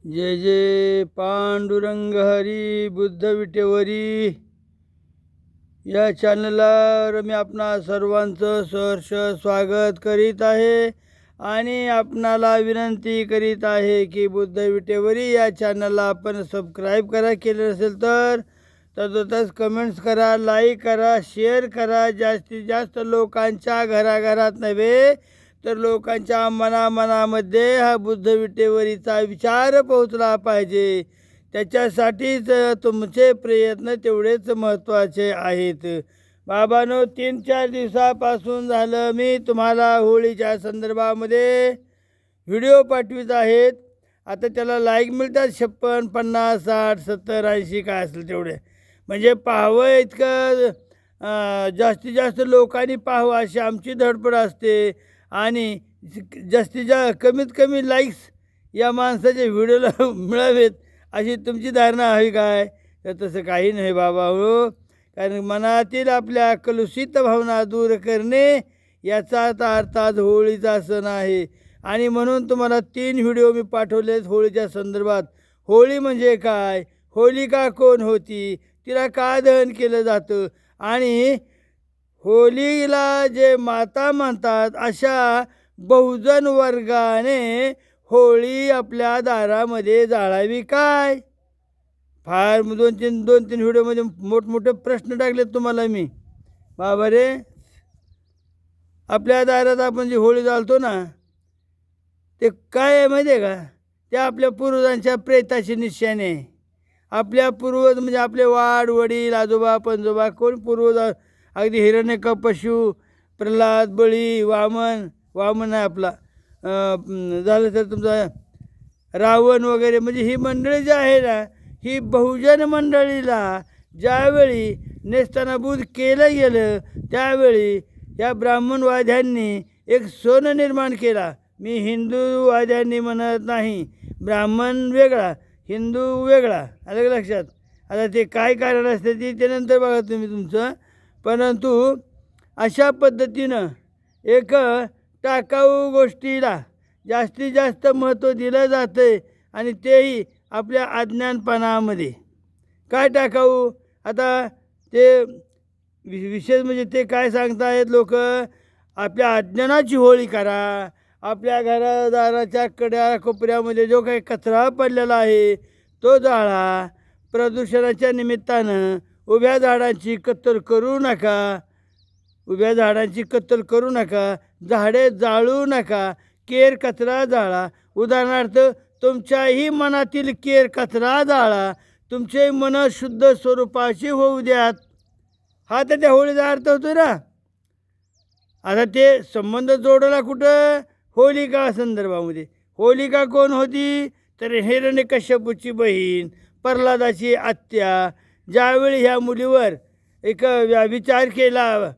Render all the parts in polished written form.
जय जय पांडुरंग हरी बुद्ध विटेवरी या चॅनलला मी आपणा सर्वांचं सहर्ष स्वागत करीत आहे आणि आपणाला विनंती करीत आहे की बुद्ध विटेवरी या चॅनलला आपण सबस्क्राईब करा, केले नसेल तर तसंच कमेंट्स करा, लाईक करा, शेअर करा. जास्तीत जास्त लोकांच्या घराघरात नव्हे तर लोकांच्या मनामध्ये हा बुद्ध विटेवरीचा विचार पोहोचला पाहिजे. त्याच्यासाठीच तुमचे प्रयत्न तेवढेच महत्त्वाचे आहेत. बाबांनो, 3-4 दिवसापासून झालं मी तुम्हाला होळीच्या संदर्भामध्ये व्हिडिओ पाठवित आहेत. आता त्याला लाईक मिळतात 56, 50, 60, 70, 80 काय असेल तेवढे. म्हणजे पाहावं इतकं जास्तीत जास्त लोकांनी पाहावं अशी आमची धडपड असते आणि कमीत कमी लाईक्स या माणसाच्या व्हिडिओला मिळावेत अशी तुमची धारणा हवी काय? तर तसं काही नाही बाबा हो. कारण मनातील आपल्या कलुषित भावना दूर करणे याचा अर्थ आज होळीचा सण आहे. आणि म्हणून तुम्हाला 3 व्हिडिओ मी पाठवलेत होळीच्या संदर्भात. होळी म्हणजे काय, होलिका कोण होती, तिला का दहन केलं जातं, आणि होळीला जे माता म्हणतात अशा बहुजन वर्गाने होळी आपल्या दारामध्ये जाळावी काय? फार 2-3 व्हिडिओमध्ये मोठमोठे प्रश्न टाकलेत तुम्हाला मी. बाबा रे, आपल्या दारात आपण जी होळी जाळतो ना, ते काय आहे माहिती आहे का? ते आपल्या पूर्वजांच्या प्रेताची निशाणे आहे. आपल्या पूर्वज म्हणजे आपले वाड वडील आजोबा पंजोबा कोण पूर्वज, अगदी हिरण्यकशिपू, प्रल्हाद, बळी, वामन आहे आपला, झालं तर तुमचा रावण वगैरे. म्हणजे ही मंडळी जी आहे ना, ही बहुजन मंडळीला ज्यावेळी नेस्तनाबूत केलं गेलं त्यावेळी या ब्राह्मणवाद्यांनी एक सोन निर्माण केला. मी हिंदूवाद्यांनी म्हणत नाही, ब्राह्मण वेगळा हिंदू वेगळा, अलग लक्षात. आता ते काय कारण असते ते नंतर बघा तुम्ही तुमचं. परंतु अशा पद्धतीनं एक टाकाऊ गोष्टीला जास्तीत जास्त महत्त्व दिलं जातं आहे आणि तेही आपल्या अज्ञानपणामध्ये. काय टाकाऊ? आता ते विशेष म्हणजे ते काय सांगतायत लोक, आपल्या अज्ञानाची होळी करा. आपल्या घरादाराच्या कड्या कोपऱ्यामध्ये जो काही कचरा पडलेला आहे तो जाळा. प्रदूषणाच्या निमित्तानं उभ्या झाडांची कत्तल करू नका, झाडे जाळू नका, केर कचरा जाळा. उदाहरणार्थ, तुमच्याही मनातील केर कचरा जाळा, तुमचे मन शुद्ध स्वरूपाची होऊ द्यात. हा तर त्या होळीचा अर्थ होतो ना. आता ते संबंध जोडला कुठं? होलिका संदर्भामध्ये. होलिका कोण होती? तर हिरण्यकश्यपूची बहीण, प्रल्हादाची आत्या. ज्यावेळी ह्या मुलीवर एक व्यभिचार केला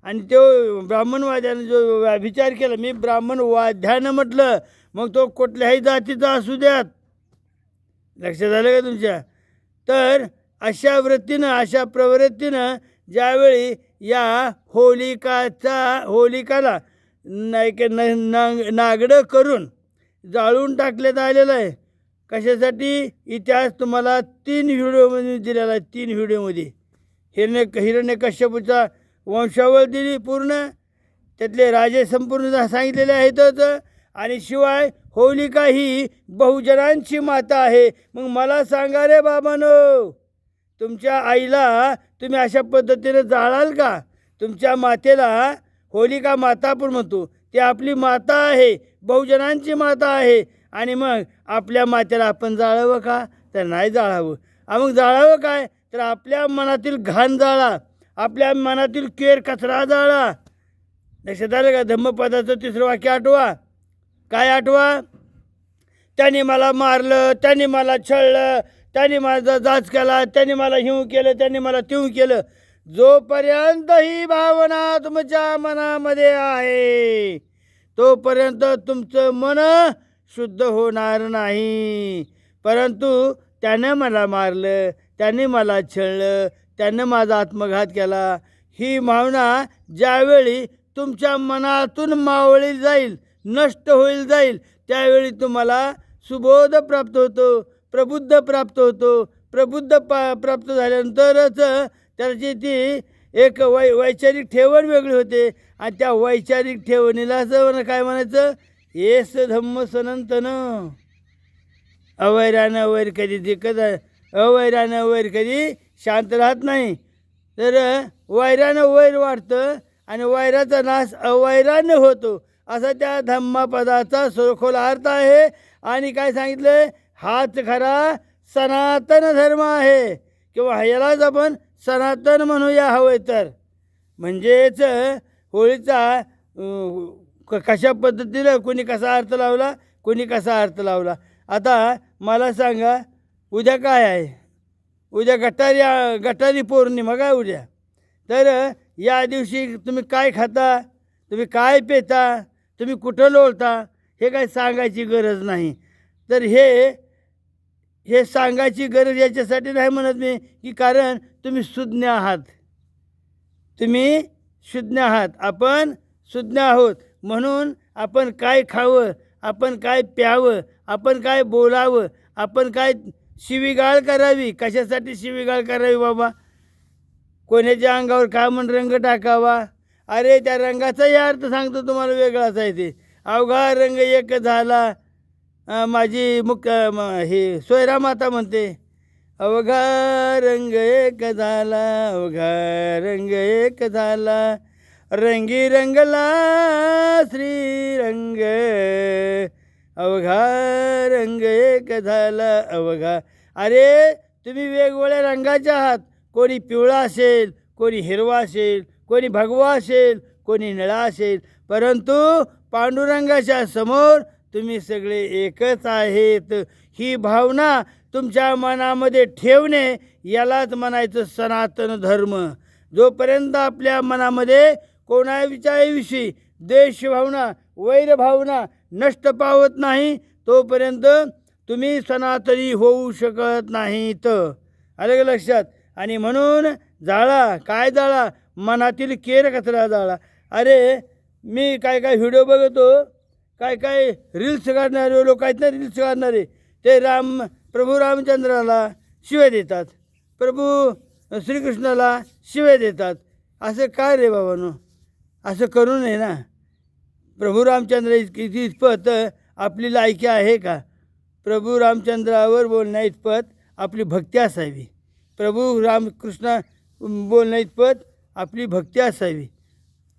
आणि तो ब्राह्मणवाद्यानं जो व्यभिचार केला, मी ब्राह्मणवाद्यानं म्हटलं, मग तो कुठल्याही जातीचा असू द्यात, लक्षात आलं का तुमच्या? तर अशा वृत्तीनं अशा प्रवृत्तीनं ज्यावेळी या होलिकाला नागडं करून जाळून टाकण्यात आलेलं आहे. कशासाठी? इतिहास तुम्हाला 3 व्हिडिओमध्ये दिलेला आहे. 3 व्हिडिओमध्ये हिरण्यकश्यपूचा वंशावळ दिली पूर्ण, त्यातले राजे संपूर्ण सांगितलेले आहेतच. आणि शिवाय होलिका ही बहुजनांची माता आहे. मग मला सांगा रे बाबांनो, तुमच्या आईला तुम्ही अशा पद्धतीने जाळाल का? तुमच्या मातेला होलिका माता आपण म्हणतो, ती आपली माता आहे, बहुजनांची माता आहे. आणि मग आपल्या मातेला आपण जाळावं का? तर नाही जाळावं. मग जाळावं काय? तर आपल्या मनातील घाण जाळा, आपल्या मनातील केर कचरा जाळा. लक्षात आलं का? धम्मपदाचं 3रं वाक्य आठवा. काय आठवा? त्याने मला मारलं, त्याने मला छळलं, त्याने माझा जाच केला, त्याने मला हिऊ केलं, त्याने मला तिऊ केलं. जोपर्यंत ही भावना तुमच्या मनामध्ये आहे तोपर्यंत तुमचं मन शुद्ध होणार नाही. परंतु त्यानं मला मारलं, त्याने मला छळलं, त्यानं माझा आत्मघात केला, ही भावना ज्यावेळी तुमच्या मनातून मावळली जाईल, नष्ट होईल जाईल, त्यावेळी तुम्हाला सुबोध प्राप्त होतो, प्रबुद्ध प्राप्त होतो. प्रबुद्ध प्राप्त झाल्यानंतरच त्याची ती एक वैचारिक ठेवण वेगळी होते आणि त्या वैचारिक ठेवणीला असं काय म्हणायचं, येस धम्म सनातन. अवैरानं वैर कधी दिकत अवैरानं वैर कधी शांत राहत नाही. तर वैरानं वैर वाढतं आणि वैराचा नाश अवैरानं होतो, असा त्या धम्मपदाचा सखोल अर्थ आहे. आणि काय सांगितलं, हाच खरा सनातन धर्म आहे, किंवा ह्यालाच आपण सनातन म्हणूया हवं तर. म्हणजेच होळीचा कशा पद्धतीनं कोणी कसा अर्थ लावला, कोणी कसा अर्थ लावला. आता मला सांगा, उद्या काय आहे? उद्या गटारी पौर्णिमा काय उद्या. तर या दिवशी तुम्ही काय खाता, तुम्ही काय पेता, तुम्ही कुठं लोळता, हे काय सांगायची गरज नाही. तर हे सांगायची गरज याच्यासाठी नाही म्हणत मी, की कारण तुम्ही सुज्ञ आहात. तुम्ही सुज्ञ आहात, आपण सुज्ञ आहोत. म्हणून आपण काय खावं, आपण काय प्यावं, आपण काय बोलावं, आपण काय शिवीगाळ करावी. कशासाठी शिवीगाळ करावी बाबा? कोणाच्या अंगावर का म्हणून रंग टाकावा? अरे त्या रंगाचाही अर्थ सांगतो तुम्हाला, वेगळाच आहे ते. अवघा रंग एक झाला, माझी हे सोयरा माता म्हणते, अवघा रंग एक झाला, अवघा रंग एक झाला, रंगी रंगला श्रीरंग, अवघा रंग एक झाला अवघा. अरे तुम्ही वेगवेगळ्या रंगाचे आहात. कोणी पिवळा असेल, कोणी हिरवा असेल, कोणी भगवा असेल, कोणी निळा असेल, परंतु पांडुरंगाच्या समोर तुम्ही सगळे एकच आहेत. ही भावना तुमच्या मनामध्ये ठेवणे, यालाच म्हणायचं सनातन धर्म. जोपर्यंत आपल्या मनामध्ये कोणाविषयी द्वेष भावना, वैर भावना नष्ट पावत नाही, तोपर्यंत तुम्ही सनातनी होऊ शकत नाहीत. आलं का लक्षात? आणि म्हणून जाळा, काय जाळा, मनातील केर कचरा जाळा. अरे मी काय व्हिडिओ बघतो, काय रील्स काढणारे लोक आहेत ना, रील्स काढणारे, ते प्रभू रामचंद्राला शिवे देतात, प्रभू श्रीकृष्णाला शिवे देतात. असं काय रे बाबांनो? असं करू नये ना. प्रभू रामचंद्र इतपत आपली लायकी आहे का? प्रभू रामचंद्रावर बोलण्या इतपत आपली भक्ती असावी. प्रभू रामकृष्ण बोलण्या इतपत आपली भक्ती असावी.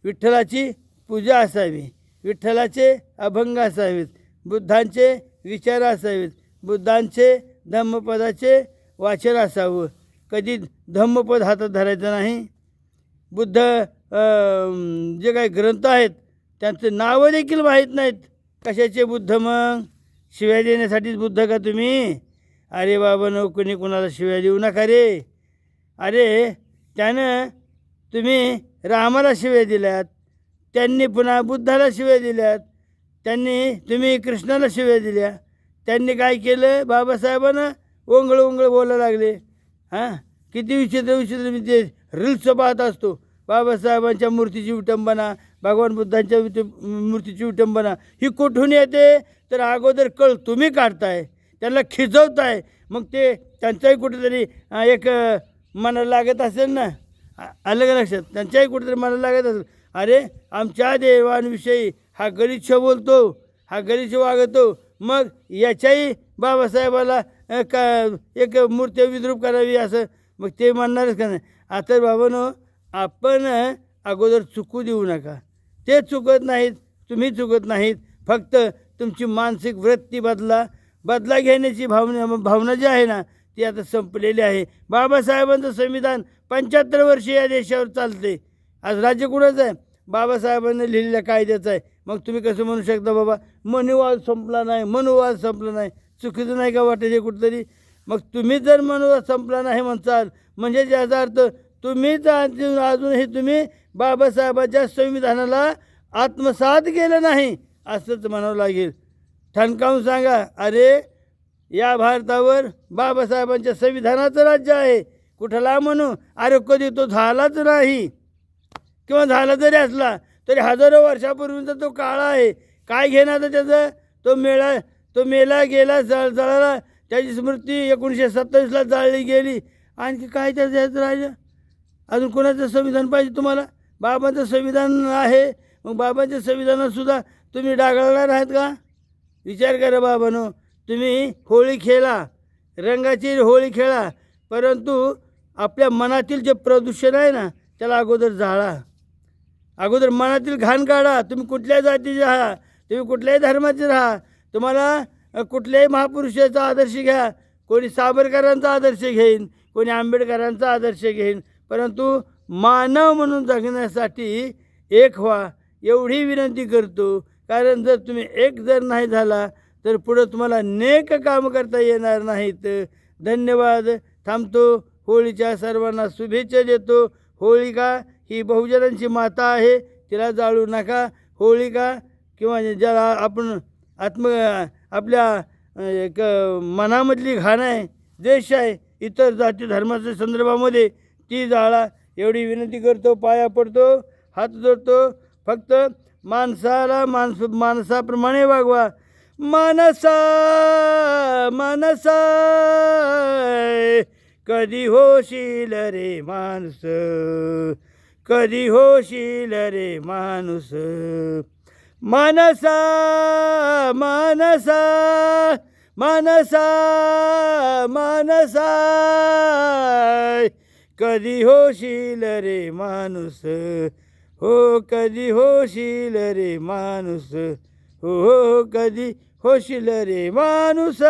विठ्ठलाची पूजा असावी, विठ्ठलाचे अभंग असावेत, बुद्धांचे विचार असावेत, बुद्धांचे धम्मपदाचे वाचन असावं. कधी धम्मपद हातात धरायचं नाही. बुद्ध जे काही ग्रंथ आहेत त्यांचं नावं देखील माहीत नाहीत. कशाचे बुद्ध मग? शिव्या देण्यासाठीच बुद्ध का तुम्ही? अरे बाबा नो, कोणी कोणाला शिव्या देऊ नका रे. अरे त्यानं तुम्ही रामाला शिव्या दिल्यात, त्यांनी पुन्हा बुद्धाला शिव्या दिल्यात, तुम्ही कृष्णाला शिव्या दिल्या. त्यांनी काय केलं? बाबासाहेबांना ओंगळ बोलायला लागले. हां, किती विचित्र मी ते रील्स पाहत असतो. बाबासाहेबांच्या मूर्तीची विटंबना, भगवान बुद्धांच्या मूर्तीची विटंबना ही कुठून येते? तर अगोदर कळ तुम्ही काढताय, त्यांना खिजवताय, मग ते त्यांचाही कुठेतरी एक मनाला लागत असेल ना. आलं का लक्षात? त्यांच्याही कुठेतरी मनाला लागत असेल. अरे आमच्या देवांविषयी हा गलिच्छ बोलतो, हा गलिच्छ वागतो, मग याच्याही बाबासाहेबाला एक मूर्ती विद्रूप करावी असं मग ते म्हणणारच का नाही? आता बाबांनो, आपण अगोदर चुकू देऊ नका. ते चुकत नाहीत, तुम्ही चुकत नाहीत. फक्त तुमची मानसिक वृत्ती बदला घेण्याची भावना जी आहे ना, ती आता संपलेली आहे. बाबासाहेबांचं संविधान 75 वर्ष या देशावर चालते. आज राज्य कुणाचं आहे? बाबासाहेबांनी लिहिलेल्या कायद्याचं आहे. मग तुम्ही कसं म्हणू शकता बाबा मनुवाद संपला नाही? चुकीचं नाही का वाटत हे कुठंतरी? मग तुम्ही जर मनुवाद संपला नाही म्हणताल, म्हणजे याचा अर्थ तुम्हीच अजूनही तुम्ही बाबासाहेबांच्या संविधानाला आत्मसात केलं नाही असंच म्हणावं लागेल. ठणकावून सांगा, अरे या भारतावर बाबासाहेबांच्या संविधानाचं राज्य आहे. कुठला म्हणू? अरे कधी तो झालाच नाही, किंवा झाला जरी असला तरी हजारो वर्षापूर्वीचा तो काळ आहे. काय घेणार त्याचं? तो मेला गेला जळाला, त्याची स्मृती 1927ला जाळली गेली. आणखी काय त्याचं याचं राहिलं? अजून कोणाचं संविधान पाहिजे तुम्हाला? बाबांचं संविधान आहे, मग बाबांच्या संविधानातसुद्धा तुम्ही डागाळणार आहात का? विचार करा बाबांनो. तुम्ही होळी खेळा, रंगाची होळी खेळा, परंतु आपल्या मनातील जे प्रदूषण आहे ना त्याला अगोदर जाळा. अगोदर मनातील घाण काढा. तुम्ही कुठल्याही जातीचे राहा, तुम्ही कुठल्याही धर्माचे राहा, तुम्हाला कुठल्याही महापुरुषाचा आदर्श घ्या. कोणी सावरकरांचा आदर्श घेईन, कोणी आंबेडकरांचा आदर्श घेईन, परंतु मानव म्हणून जगण्यासाठी एक व्हा एवढी विनंती करतो. कारण जर तुम्ही एक जर नाही झाला तर पुढं तुम्हाला नेक काम करता येणार नाहीत. धन्यवाद. थांबतो. होळीच्या सर्वांना शुभेच्छा देतो. होळिका ही बहुजनांची माता आहे, तिला जाळू नका. होळिका किंवा ज्याला आपण आपल्या एक मनामधली घाण आहे, द्वेष आहे इतर जाती धर्माच्या संदर्भामध्ये, ती जाळा एवढी विनंती करतो. पाया पडतो, हात जोडतो. फक्त माणसाला माणसाप्रमाणे वागवा. मानसा मानसा कधी होशील रे माणूस, कधी होशील रे माणूस. मानसा मानसा मानसा मानसा कधी होशील रे माणूस, हो कधी होशील रे माणूस, हो कधी होशील रे माणूस.